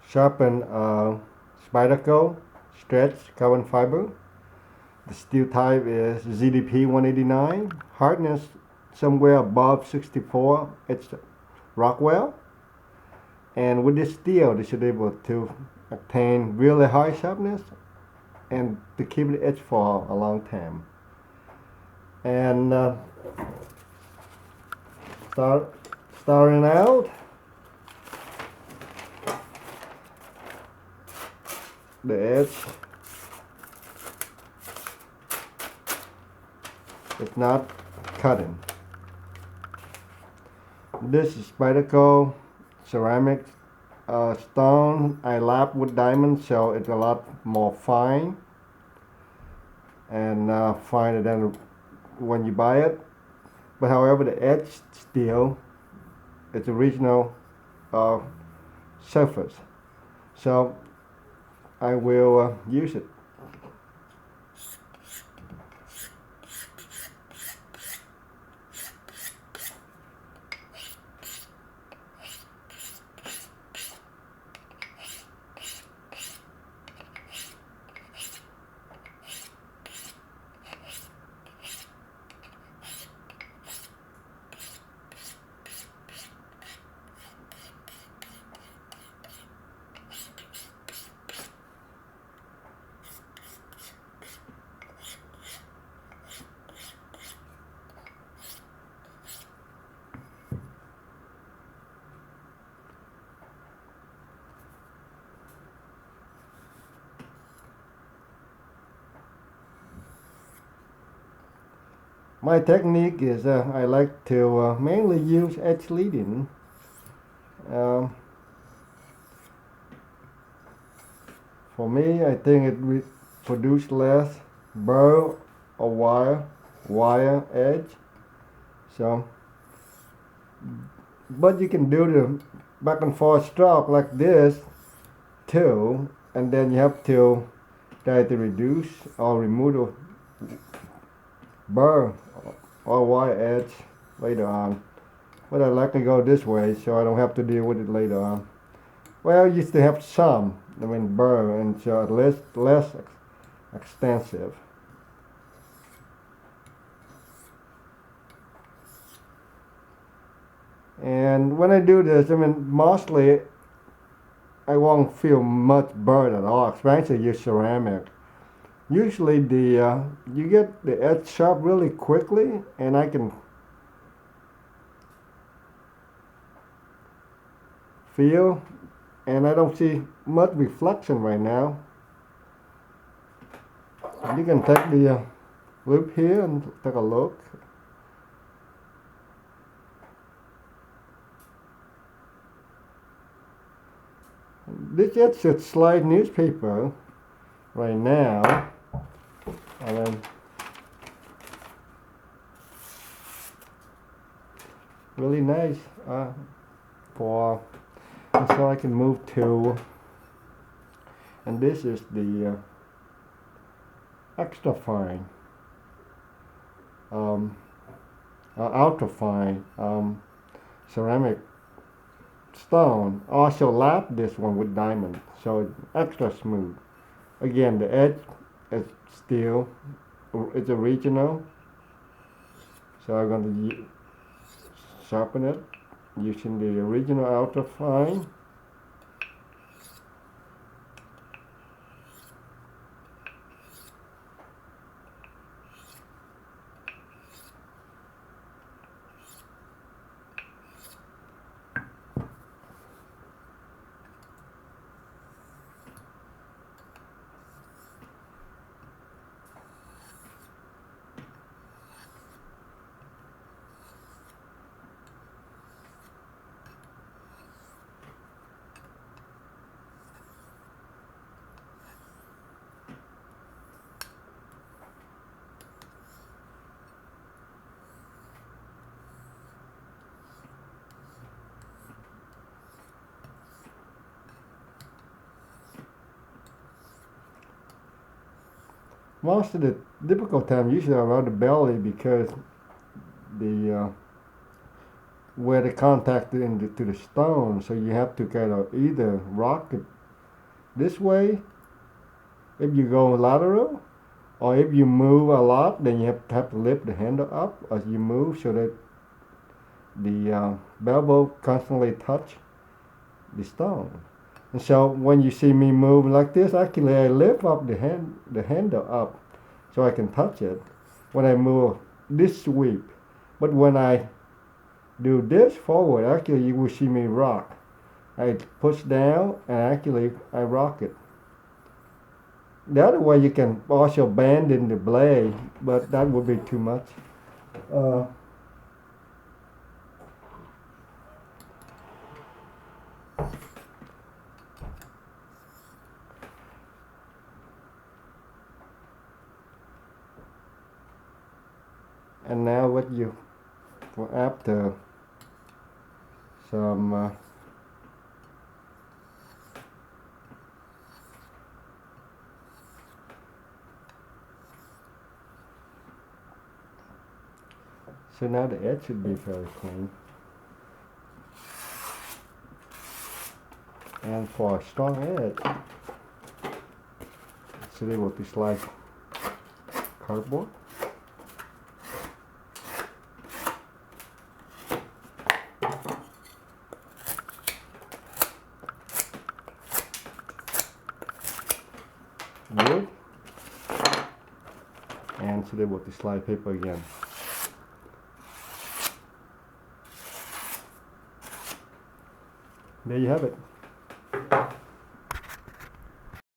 sharpen Spyderco Stretch carbon fiber. The steel type is zdp-189. Hardness somewhere above 64. It's Rockwell. And with this steel, they should be able to attain really high sharpness and to keep the edge for a long time. And starting out, the edge is not cutting. This is Spyderco Ceramic stone. I lap with diamonds, so it's a lot more fine and finer than when you buy it. But however, the edge still it's original surface, so I will use it. My technique is I like to mainly use edge leading. For me, I think it produces less burr or wire edge. So, but you can do the back and forth stroke like this too, and then you have to try to reduce or remove the burr or wire edge later on. But I like to go this way so I don't have to deal with it later on. Well, I used to have some, burr, and so less extensive. And when I do this, mostly I won't feel much burr at all, especially use ceramic. Usually you get the edge sharp really quickly, and I can feel, and I don't see much reflection right now. You can take the loop here and take a look. This edge should slide newspaper right now. And then really nice for, and so I can move to, and this is the extra fine, ultrafine ceramic stone. Also lap this one with diamond, so it's extra smooth. Again, the edge is still, it's original, so I'm going to sharpen it using the original ultrafine. Most of the difficult time usually around the belly, because the where the contact to the stone, so you have to kind of either rock it this way, if you go lateral, or if you move a lot, then you have to lift the handle up as you move so that the bevel constantly touch the stone. And so when you see me move like this, actually I lift up the handle up so I can touch it when I move this sweep. But when I do this forward, actually you will see me rock. I push down and actually I rock it. The other way you can also bend in the blade, but that would be too much. And now what you, for after some so now the edge should be very clean. And for a strong edge, so they will be like cardboard. Wood. And so they will be slide paper again. There you have it.